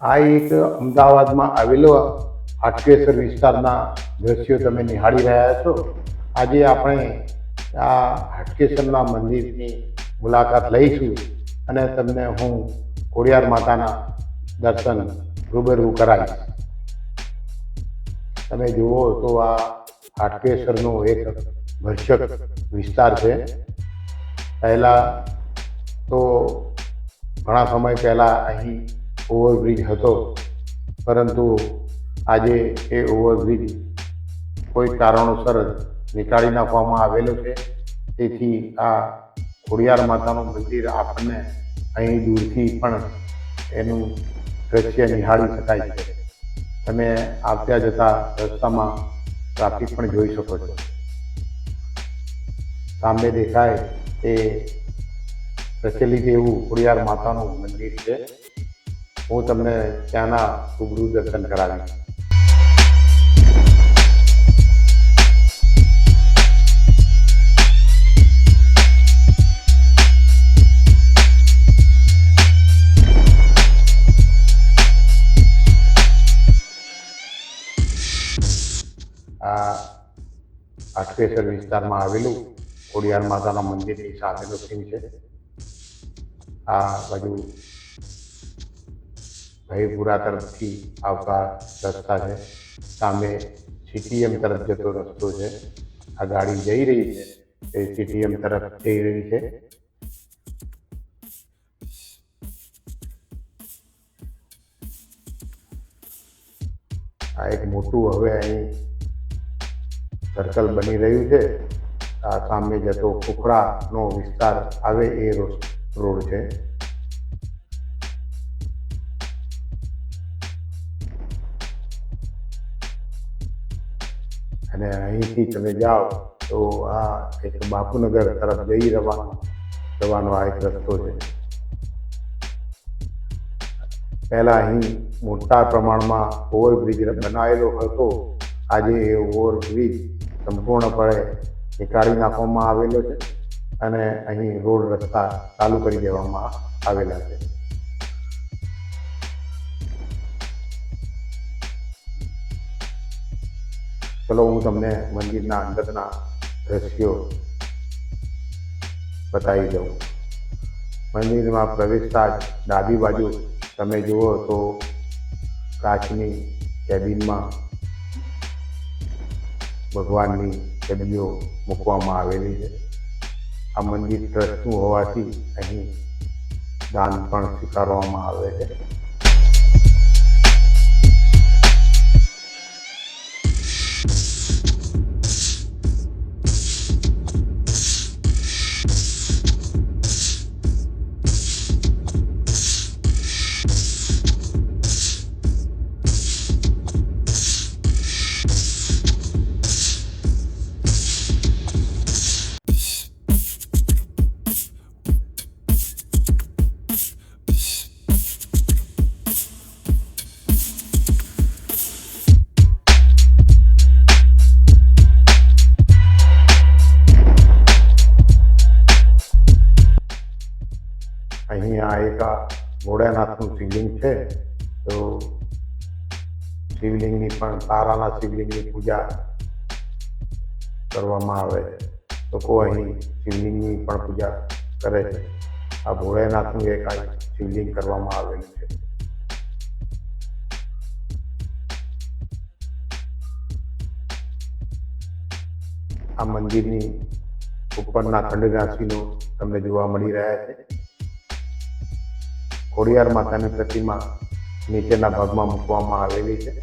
આ એક અમદાવાદમાં આવેલો હાટકેશ્વર વિસ્તારના દ્રશ્યો તમે નિહાળી રહ્યા છો. આજે આપણે આ હાટકેશ્વરના મંદિરની મુલાકાત લઈશું અને તમને હું ખોડિયાર માતાના દર્શન રૂબરૂ કરાવીશ. તમે જુઓ તો આ હાટકેશ્વરનો એક ભરચક વિસ્તાર છે. પહેલાં તો ઘણા સમય પહેલાં અહીં ઓવરબ્રિજ હતો, પરંતુ આજે એ ઓવરબ્રિજ કોઈ કારણોસર નીકાળી નાખવામાં આવેલો છે. તેથી આ ખોડિયાર માતાનું મંદિર આપણને અહીં દૂરથી પણ એનું દ્રશ્ય નિહાળી શકાય છે. તમે આવતા જતા રસ્તામાં ટ્રાફિક પણ જોઈ શકો છો. સામે દેખાય એ પ્રચલિત એવું ખોડિયાર માતાનું મંદિર છે. હું તમને ત્યાંના રૂબરૂ દર્શન કરાવીશ. આ હાટકેશ્વર વિસ્તારમાં આવેલું ખોડિયાર માતાના મંદિરની સામેનો સીન છે. આ બાજુ ભાઈપુરા તરફથી આવતા રસ્તા છે. સામે સીટીએમ તરફ જતો રસ્તો છે. આ ગાડી જઈ રહી છે એ સીટીએમ તરફ જઈ રહી છે. આ એક મોટું હવે અહીં સર્કલ બની રહ્યું છે. આ સામે જતો કુકડાનો વિસ્તાર આવે એ રોડ છે. અને અહીંથી તમે જાઓ તો આ એક બાપુનગર તરફ જવાનો આ એક રસ્તો છે. પહેલાં અહીં મોટા પ્રમાણમાં ઓવરબ્રિજ બનાવેલો હતો. આજે એ ઓવરબ્રિજ સંપૂર્ણપણે નીકાળી નાખવામાં આવેલો છે અને અહીં રોડ રસ્તા ચાલુ કરી દેવામાં આવેલા છે. ચલો હું તમને મંદિરના અંદરના દ્રશ્યો બતાવી દઉં. મંદિરમાં પ્રવેશતા જ ડાબી બાજુ તમે જુઓ તો કાચની કેબિનમાં ભગવાનની છબીઓ મૂકવામાં આવેલી છે. આ મંદિર ટ્રસ્ટનું હોવાથી અહીં દાન પણ સ્વીકારવામાં આવે છે. અહીંયા એક ભોળાનાથનું શિવલિંગ છે. તો શિવલિંગની પણ તારાના શિવલિંગની પૂજા કરવામાં આવે છે. લોકો અહીં શિવલિંગની પણ પૂજા કરે છે. આ ભોળાનાથનું એક શિવલિંગ કરવામાં આવેલું છે. આ મંદિરની ઉપરના ખંડરાશિનો તમને જોવા મળી રહ્યા છે. ખોડિયાર માતાની પ્રતિમા નીચેના ભાગમાં મૂકવામાં આવેલી છે.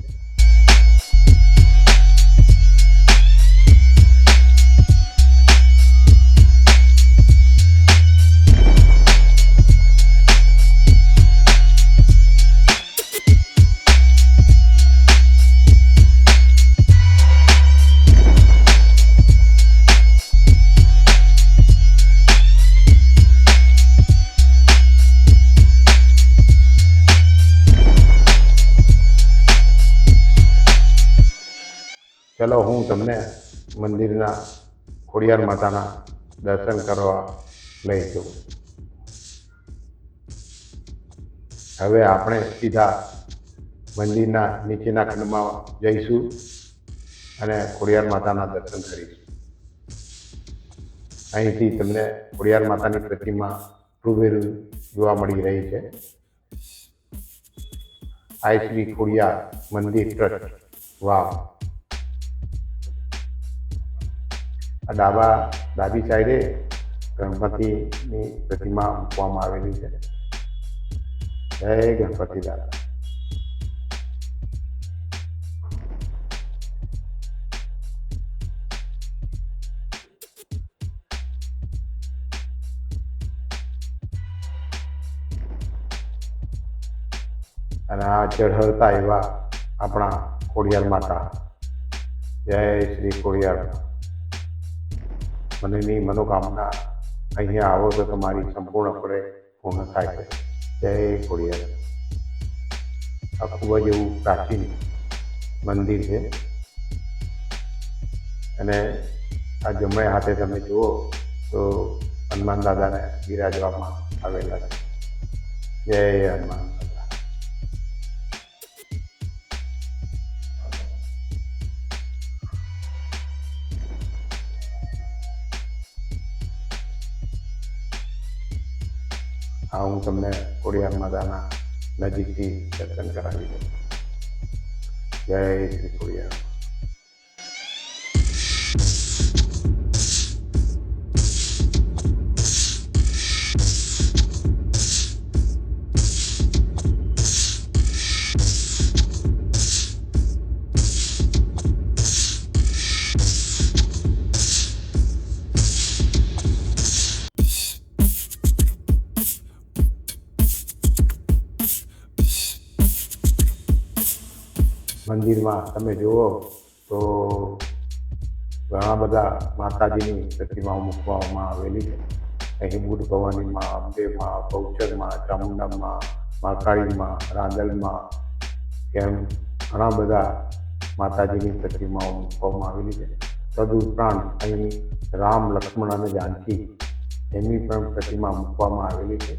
ચલો હું તમને મંદિરના ખોડિયાર માતાના દર્શન કરવા લઈ જઉં. હવે આપણે સીધા મંદિરના નીચેના ખંડમાં જઈશું અને ખોડિયાર માતાના દર્શન કરીશું. અહીંથી તમને ખોડિયાર માતાની પ્રતિમા રૂબરૂ જોવા મળી રહી છે. આ શ્રી ખોડિયાર મંદિર ટ્રસ્ટ વાવ. આ ડાબી સાઈડે ગણપતિની પ્રતિમા મૂકવામાં આવેલી છે. જય ગણપતિ દાદા. અને આ ચઢતા એવા આપણા ખોડિયાર માતા. જય શ્રી ખોડિયાર. મનની મનોકામના અહીંયા આવો તો તમારી સંપૂર્ણપણે પૂર્ણ થાય છે. જય ખોડિયાર. આ ખૂબ જ એવું પ્રાચીન મંદિર છે અને આ જમણે હાથે તમે જુઓ તો હનુમાન દાદાને બિરાજવામાં આવેલા છે. જય હનુમાન. આ હું તમને ખોડિયાર માતાના નજીકથી દર્શન કરાવી દઉં. જય શ્રી ખોડિયાર. મંદિરમાં તમે જુઓ તો ઘણા બધા માતાજીની પ્રતિમાઓ મૂકવામાં આવેલી છે. અહીં બુદ્ધ ભવાનીમાં, અંબેમાં, બહુચરમાં, ચામુંડામાં, મહાકાળીમાં, રાંદલમાં એમ ઘણા બધા માતાજીની પ્રતિમાઓ મૂકવામાં આવેલી છે. તદુપરાંત અહીં રામ, લક્ષ્મણ અને જાનકી એમની પણ પ્રતિમા મૂકવામાં આવેલી છે.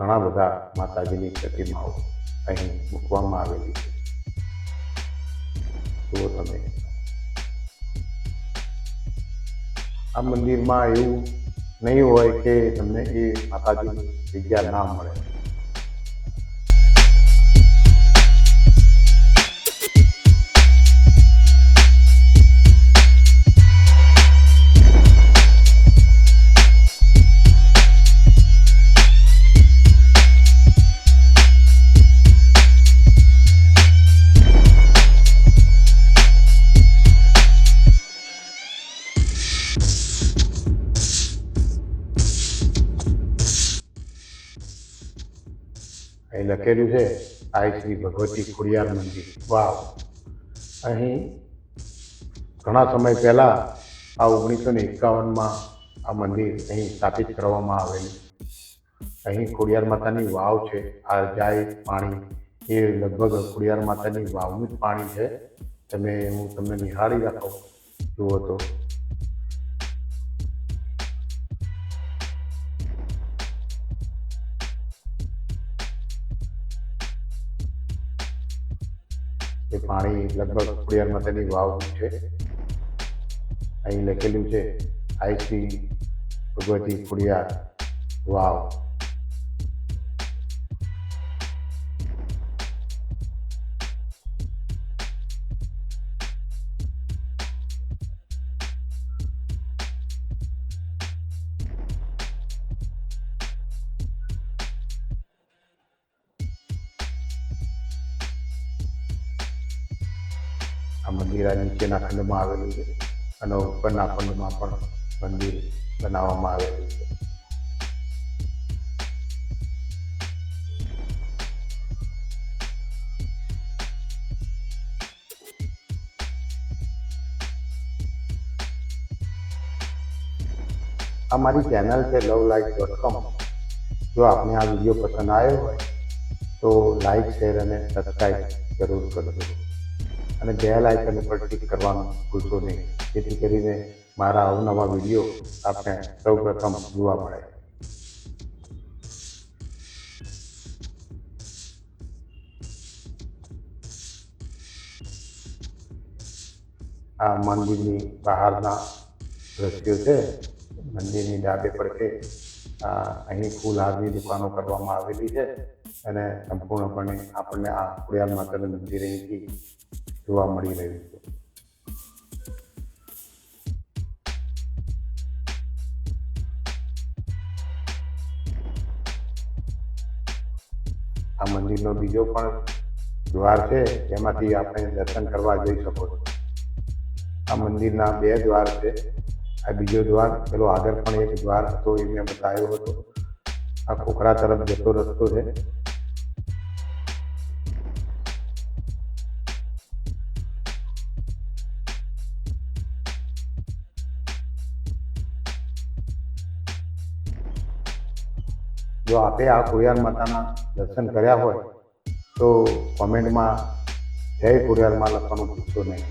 ઘણા બધા માતાજીની પ્રતિમાઓ અહીં મૂકવામાં આવેલી છે. જુઓ તમે. આ મંદિરમાં એવું નહીં હોય કે તમને એ માતાજીની જગ્યા ના મળે. અહીં લખેલું છે આ શ્રી ભગવતી ખોડિયાર મંદિર વાવ. અહીં ઘણા સમય પહેલાં આ 1951માં આ મંદિર અહીં સ્થાપિત કરવામાં આવેલું. અહીં ખોડિયાર માતાની વાવ છે. આ જાય પાણી એ લગભગ ખોડિયાર માતાની વાવનું જ પાણી છે. હું તમને નિહાળી રાખું. જુઓ તો એ પાણી લગભગ ખોડિયાર માતાની વાવનું છે. અહીં લખેલું છે આ શ્રી ભગવતી ખોડિયાર વાવ. આ મંદિર આ નીચેના ખંડમાં આવેલું છે અને ઉપરના ખંડમાં પણ મંદિર બનાવવામાં આવેલું છે. અમારી ચેનલ છે lovelife.com. જો આપને આ વિડીયો પસંદ આવ્યો હોય તો લાઈક શેર અને સબસ્ક્રાઈબ જરૂર કરજો અને બેલ આઇકન પર ક્લિક કરવાનું ભૂલશો નહીં, જેથી કરીને મારા અવનવા વિડીયો આપને સૌપ્રથમ જોવા મળે. આ મંદિરની બહારના દ્રશ્યો છે. મંદિરની ડાબે પડખે અહીં ફૂલહારની દુકાનો કરવામાં આવેલી છે અને સંપૂર્ણપણે આપણને આ ખોડિયાર માતાનું મંદિર અહીંથી જોવા મળી રહ્યું છે. આ મંદિરનો બીજો પણ દ્વાર છે, જેમાંથી આપણે દર્શન કરવા જઈ શકો છો. આ મંદિરના બે દ્વાર છે. આ બીજો દ્વાર, પેલો આગળ પણ એક દ્વાર હતો એ મેં બતાવ્યો હતો. આ ખોખરા તરફ જતો રસ્તો છે. જો આપે આ ખોડિયાર માતાના દર્શન કર્યા હોય તો કોમેન્ટમાં જય ખોડિયારમાં લખવાનું ભૂલશો નહીં.